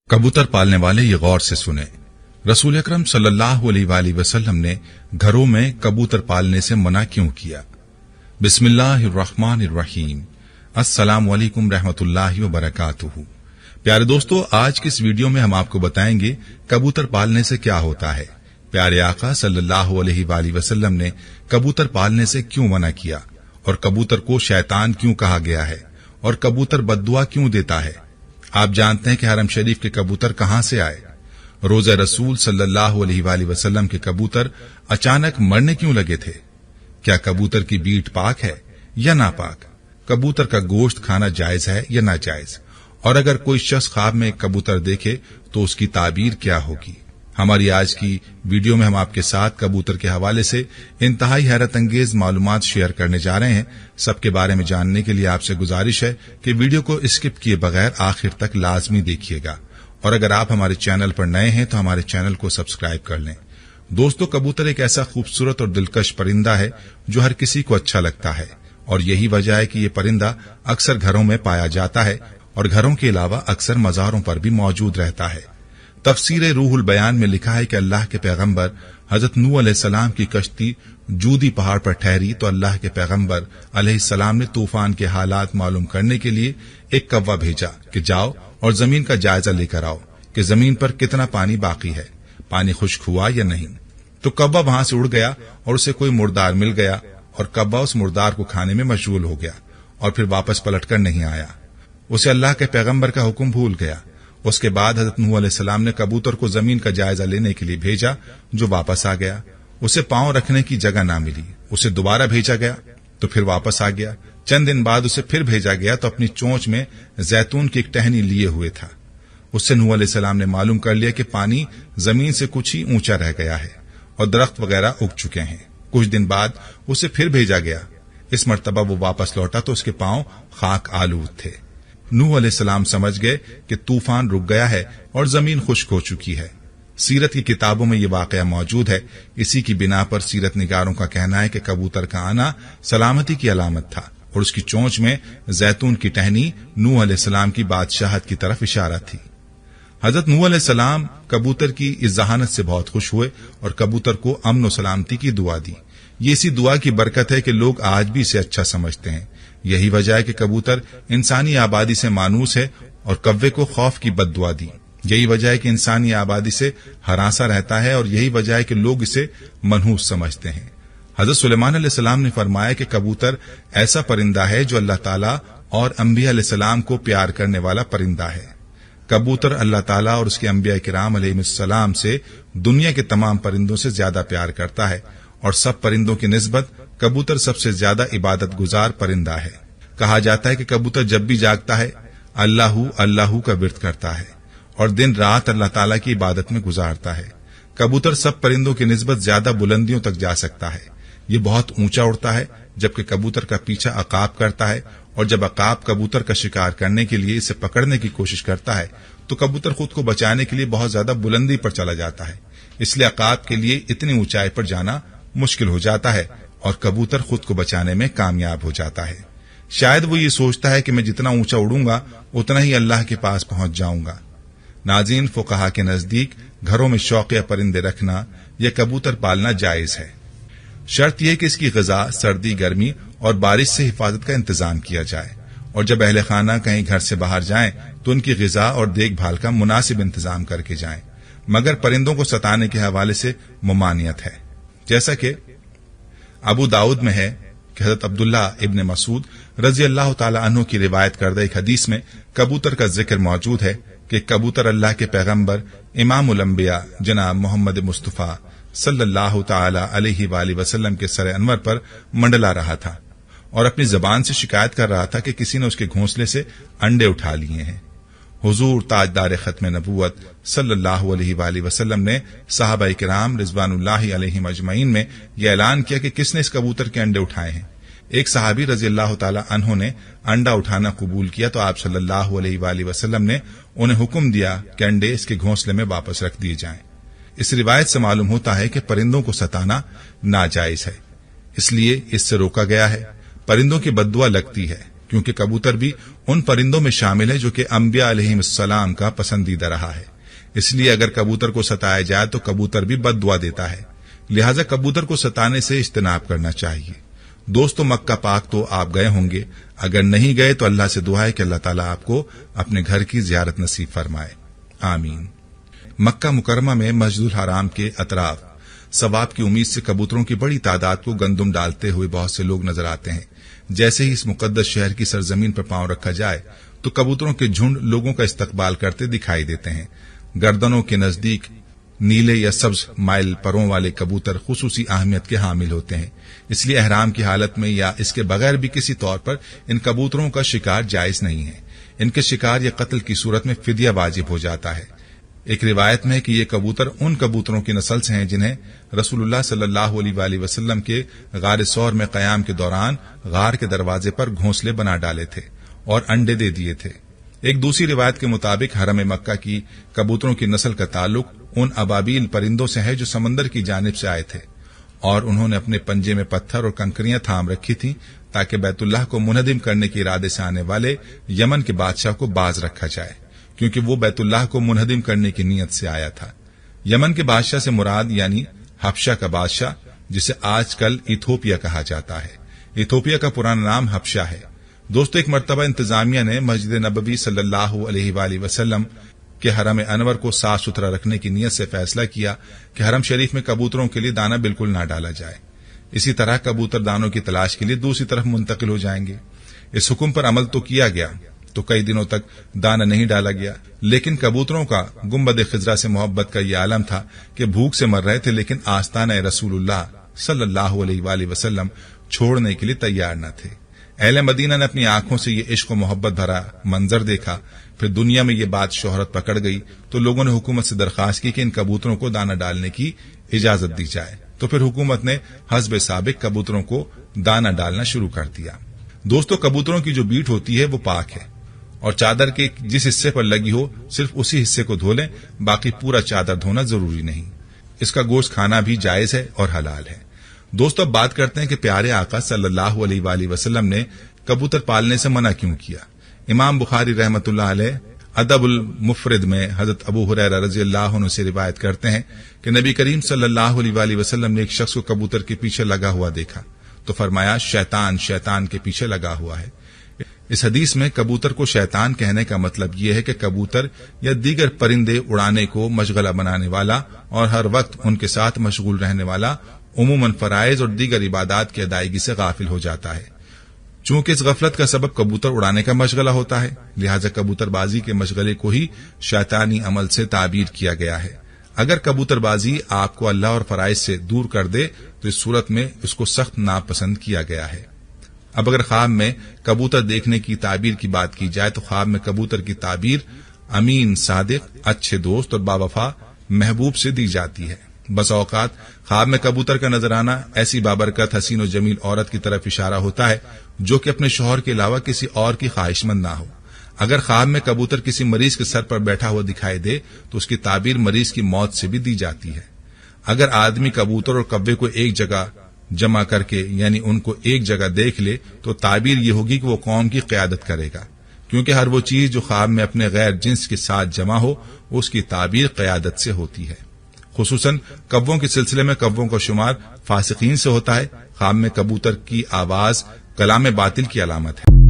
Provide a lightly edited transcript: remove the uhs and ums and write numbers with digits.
कबूतर पालने वाले ये गौर से सुने। रसूल अकरम सल्लल्लाहु अलैहि वसल्लम ने घरों में कबूतर पालने से मना क्यों किया? बिस्मिल्लाहिर्रहमानिर्रहीम। अस्सलामु अलैकुम रहमतुल्लाहि व बरकातुहू। प्यारे दोस्तों, आज की इस वीडियो में हम आपको बताएंगे कबूतर पालने से क्या होता है। प्यारे आका सल्लल्लाहु अलैहि वसल्लम ने कबूतर पालने से क्यों मना किया और कबूतर को शैतान क्यों कहा गया है और कबूतर बद्दुआ क्यों देता है। आप जानते हैं कि हरम शरीफ के कबूतर कहां से आए? रोज़ा रसूल सल्लल्लाहु अलैहि वसल्लम के कबूतर अचानक मरने क्यों लगे थे? क्या कबूतर की बीट पाक है या नापाक? कबूतर का गोश्त खाना जायज है या नाजायज? और अगर कोई शख्स ख्वाब में एक कबूतर देखे तो उसकी ताबीर क्या होगी? हमारी आज की वीडियो में हम आपके साथ कबूतर के हवाले से इंतहाई हैरत अंगेज मालूमात शेयर करने जा रहे हैं। सबके बारे में जानने के लिए आपसे गुजारिश है कि वीडियो को स्किप किए बगैर आखिर तक लाजमी देखिएगा, और अगर आप हमारे चैनल पर नए हैं तो हमारे चैनल को सब्सक्राइब कर लें। दोस्तों, कबूतर एक ऐसा खूबसूरत और दिलकश परिंदा है जो हर किसी को अच्छा लगता है, और यही वजह है कि ये परिंदा अक्सर घरों में पाया जाता है और घरों के अलावा अक्सर मज़ारों पर भी मौजूद रहता है। तफसीर रूहुल बयान में लिखा है कि अल्लाह के पैगंबर हजरत नूह अलैहिस्सलाम की कश्ती जूदी पहाड़ पर ठहरी तो अल्लाह के पैगंबर अलैहिस्सलाम ने तूफान के हालात मालूम करने के लिए एक कौवा भेजा कि जाओ और जमीन का जायजा लेकर आओ कि जमीन पर कितना पानी बाकी है, पानी खुश्क हुआ या नहीं। तो कौवा वहां से उड़ गया और उसे कोई मुर्दार मिल गया और कौवा उस मुर्दार को खाने में मशगूल हो गया और फिर वापस पलटकर नहीं आया। उसे अल्लाह के पैगंबर का हुक्म भूल गया। उसके बाद हजरत नूह अलैहिस्सलाम ने कबूतर को जमीन का जायजा लेने के लिए भेजा, जो वापस आ गया। उसे पांव रखने की जगह ना मिली, उसे दोबारा भेजा गया तो फिर वापस आ गया। चंद दिन बाद उसे फिर भेजा गया तो अपनी चोंच में जैतून की एक टहनी लिए हुए था। उससे नूह अलैहिस्सलाम ने मालूम कर लिया कि पानी जमीन से कुछ ही ऊंचा रह गया है और दरख्त वगैरह उग चुके हैं। कुछ दिन बाद उसे फिर भेजा गया। इस मर्तबा वो वापस लौटा तो उसके पांव खाक आलूद थे। नूह अलैहिस्सलाम समझ गए कि तूफान रुक गया है और जमीन खुश्क हो चुकी है। सीरत की किताबों में यह वाकया मौजूद है। इसी की बिना पर सीरत निगारों का कहना है कि कबूतर का आना सलामती की अलामत था और उसकी चोंच में जैतून की टहनी नूह अलैहिस्सलाम की बादशाहत की तरफ इशारा थी। हजरत नूह अलैहिस्सलाम कबूतर की इस जहानत से बहुत खुश हुए और कबूतर को अमन और सलामती की दुआ दी। ये इसी दुआ की बरकत है कि लोग आज भी इसे अच्छा समझते हैं। यही वजह है कि कबूतर इंसानी आबादी से मानूस है और कव्वे को खौफ की बद्दुआ दी। यही वजह है कि इंसानी आबादी से हरासा रहता है और यही वजह है कि लोग इसे मनहूस समझते हैं। हजरत सुलेमान अलैहिस्सलाम ने फरमाया कि कबूतर ऐसा परिंदा है जो अल्लाह ताला और अंबिया अलैहिस्सलाम को प्यार करने वाला परिंदा है। कबूतर अल्लाह ताला और उसके अंबिया किराम अलैहिस्सलाम से दुनिया के तमाम परिंदों से ज्यादा प्यार करता है और सब परिंदों की निस्बत कबूतर सबसे ज्यादा इबादत गुजार परिंदा है। कहा जाता है कि कबूतर जब भी जागता है अल्लाहू अल्लाहू का विर्द करता है और दिन रात अल्लाह ताला की इबादत में गुजारता है। कबूतर सब परिंदों की निस्बत ज्यादा बुलंदियों तक जा सकता है। ये बहुत ऊंचा उड़ता है, जबकि कबूतर का पीछा अकाब करता है, और जब अकाब कबूतर का शिकार करने के लिए इसे पकड़ने की कोशिश करता है तो कबूतर खुद को बचाने के लिए बहुत ज्यादा बुलंदी पर चला जाता है। इसलिए अकाब के लिए इतनी ऊंचाई पर जाना मुश्किल हो जाता है और कबूतर खुद को बचाने में कामयाब हो जाता है। शायद वो ये सोचता है कि मैं जितना ऊंचा उड़ूंगा उतना ही अल्लाह के पास पहुंच जाऊंगा। नाज़रीन, फुक़हा के नजदीक घरों में शौकिया परिंदे रखना या कबूतर पालना जायज है। शर्त यह कि इसकी ग़िज़ा सर्दी, गर्मी और बारिश से हिफाजत का इंतजाम किया जाए, और जब अहले खाना कहीं घर से बाहर जाएं तो उनकी ग़िज़ा और देखभाल का मुनासिब इंतजाम करके जाएं। मगर परिंदों को सताने के हवाले से मुमानियत है। जैसा कि अबू दाऊद में है कि हज़रत अब्दुल्ला इब्न मसूद रज़ी अल्लाह ताला अन्हु की रिवायत करदा एक हदीस में कबूतर का जिक्र मौजूद है कि कबूतर अल्लाह के पैगंबर इमामुल अंबिया जनाब मोहम्मद मुस्तफ़ा सल्लल्लाहु ताला अलैहि वसल्लम के सर अनवर पर मंडला रहा था और अपनी जबान से शिकायत कर रहा था कि किसी ने उसके घोंसले से अंडे उठा लिए हैं। हुजूर ताजदार खत्म नबूवत सल्लल्लाहु अलैहि वसल्लम ने सहाबा किराम रिज़वानुल्लाहि अलैहिम अजमईन में यह ऐलान किया कि किसने इस कबूतर के अंडे उठाए हैं। एक सहाबी रज़ी अल्लाह ताला अन्हु ने अंडा उठाना कबूल किया तो आप सल्लल्लाहु अलैहि वसल्लम ने उन्हें हुक्म दिया कि अंडे इसके घोंसले में वापस रख दिए जाएं। इस रिवायत से मालूम होता है कि परिंदों को सताना नाजायज है, इसलिए इससे रोका गया है। परिंदों की बद्दुआ लगती है क्योंकि कबूतर भी ان پرندوں میں شامل ہے جو کہ انبیاء علیہم السلام کا پسندیدہ رہا ہے، اس لیے اگر کبوتر کو ستایا جائے تو کبوتر بھی بد دعا دیتا ہے، لہذا کبوتر کو ستانے سے اجتناب کرنا چاہیے۔ دوستو، مکہ پاک تو آپ گئے ہوں گے، اگر نہیں گئے تو اللہ سے دعا ہے کہ اللہ تعالیٰ آپ کو اپنے گھر کی زیارت نصیب فرمائے، آمین۔ مکہ مکرمہ میں مسجد الحرام کے اطراف ثواب کی امید سے کبوتروں کی بڑی تعداد کو گندم ڈالتے ہوئے بہت سے لوگ نظر آتے ہیں۔ جیسے ہی اس مقدس شہر کی سرزمین پر پاؤں رکھا جائے تو کبوتروں کے جھنڈ لوگوں کا استقبال کرتے دکھائی دیتے ہیں۔ گردنوں کے نزدیک نیلے یا سبز مائل پروں والے کبوتر خصوصی اہمیت کے حامل ہوتے ہیں، اس لیے احرام کی حالت میں یا اس کے بغیر بھی کسی طور پر ان کبوتروں کا شکار جائز نہیں ہے۔ ان کے شکار یا قتل کی صورت میں فدیہ واجب ہو جاتا ہے۔ ایک روایت میں ہے کہ یہ کبوتر ان کبوتروں کی نسل سے ہیں جنہیں رسول اللہ صلی اللہ علیہ وآلہ وسلم کے غار ثور میں قیام کے دوران غار کے دروازے پر گھونسلے بنا ڈالے تھے اور انڈے دے دیے تھے۔ ایک دوسری روایت کے مطابق حرم مکہ کی کبوتروں کی نسل کا تعلق ان ابابیل پرندوں سے ہے جو سمندر کی جانب سے آئے تھے اور انہوں نے اپنے پنجے میں پتھر اور کنکریاں تھام رکھی تھیں تاکہ بیت اللہ کو منہدم کرنے کے ارادے سے آنے والے یمن کے بادشاہ کو باز رکھا جائے، کیونکہ وہ بیت اللہ کو منہدم کرنے کی نیت سے آیا تھا۔ یمن کے بادشاہ سے مراد یعنی حبشہ کا بادشاہ، جسے آج کل ایتھوپیا کہا جاتا ہے۔ ایتھوپیا کا پرانا نام حبشہ ہے۔ دوستو، ایک مرتبہ انتظامیہ نے مسجد نبوی صلی اللہ علیہ وآلہ وسلم کے حرم انور کو صاف ستھرا رکھنے کی نیت سے فیصلہ کیا کہ حرم شریف میں کبوتروں کے لیے دانہ بالکل نہ ڈالا جائے۔ اسی طرح کبوتر دانوں کی تلاش کے لیے دوسری طرف منتقل ہو جائیں گے۔ اس حکم پر عمل تو کیا گیا تو کئی دنوں تک دانہ نہیں ڈالا گیا، لیکن کبوتروں کا گنبد خضرا سے محبت کا یہ عالم تھا کہ بھوک سے مر رہے تھے، لیکن آستانہ رسول اللہ صلی اللہ علیہ وآلہ وسلم چھوڑنے کے لیے تیار نہ تھے۔ اہل مدینہ نے اپنی آنکھوں سے یہ عشق و محبت بھرا منظر دیکھا، پھر دنیا میں یہ بات شہرت پکڑ گئی تو لوگوں نے حکومت سے درخواست کی کہ ان کبوتروں کو دانہ ڈالنے کی اجازت دی جائے، تو پھر حکومت نے حسب سابق کبوتروں کو دانہ ڈالنا شروع کر دیا۔ دوستو، کبوتروں کی جو بیٹ ہوتی ہے وہ پاک ہے اور چادر کے جس حصے پر لگی ہو صرف اسی حصے کو دھو لیں، باقی پورا چادر دھونا ضروری نہیں۔ اس کا گوشت کھانا بھی جائز ہے اور حلال ہے۔ دوستو، اب بات کرتے ہیں کہ پیارے آقا صلی اللہ علیہ وآلہ وسلم نے کبوتر پالنے سے منع کیوں کیا۔ امام بخاری رحمۃ اللہ علیہ ادب المفرد میں حضرت ابو ہریرہ رضی اللہ عنہ سے روایت کرتے ہیں کہ نبی کریم صلی اللہ علیہ وآلہ وسلم نے ایک شخص کو کبوتر کے پیچھے لگا ہوا دیکھا تو فرمایا، شیطان شیطان کے پیچھے لگا ہوا ہے۔ اس حدیث میں کبوتر کو شیطان کہنے کا مطلب یہ ہے کہ کبوتر یا دیگر پرندے اڑانے کو مشغلہ بنانے والا اور ہر وقت ان کے ساتھ مشغول رہنے والا عموماً فرائض اور دیگر عبادات کی ادائیگی سے غافل ہو جاتا ہے۔ چونکہ اس غفلت کا سبب کبوتر اڑانے کا مشغلہ ہوتا ہے، لہذا کبوتر بازی کے مشغلے کو ہی شیطانی عمل سے تعبیر کیا گیا ہے۔ اگر کبوتر بازی آپ کو اللہ اور فرائض سے دور کر دے تو اس صورت میں اس کو سخت ناپسند کیا گیا ہے۔ اب اگر خواب میں کبوتر دیکھنے کی تعبیر کی بات کی جائے تو خواب میں کبوتر کی تعبیر امین، صادق، اچھے دوست اور باوفا محبوب سے دی جاتی ہے۔ بس اوقات خواب میں کبوتر کا نظر آنا ایسی بابرکت، حسین و جمیل عورت کی طرف اشارہ ہوتا ہے جو کہ اپنے شوہر کے علاوہ کسی اور کی خواہش مند نہ ہو۔ اگر خواب میں کبوتر کسی مریض کے سر پر بیٹھا ہوا دکھائی دے تو اس کی تعبیر مریض کی موت سے بھی دی جاتی ہے۔ اگر آدمی کبوتر اور کوے کو ایک جگہ جمع کر کے یعنی ان کو ایک جگہ دیکھ لے تو تعبیر یہ ہوگی کہ وہ قوم کی قیادت کرے گا، کیونکہ ہر وہ چیز جو خواب میں اپنے غیر جنس کے ساتھ جمع ہو اس کی تعبیر قیادت سے ہوتی ہے۔ خصوصاً کووں کے سلسلے میں کووں کا شمار فاسقین سے ہوتا ہے۔ خواب میں کبوتر کی آواز کلام باطل کی علامت ہے۔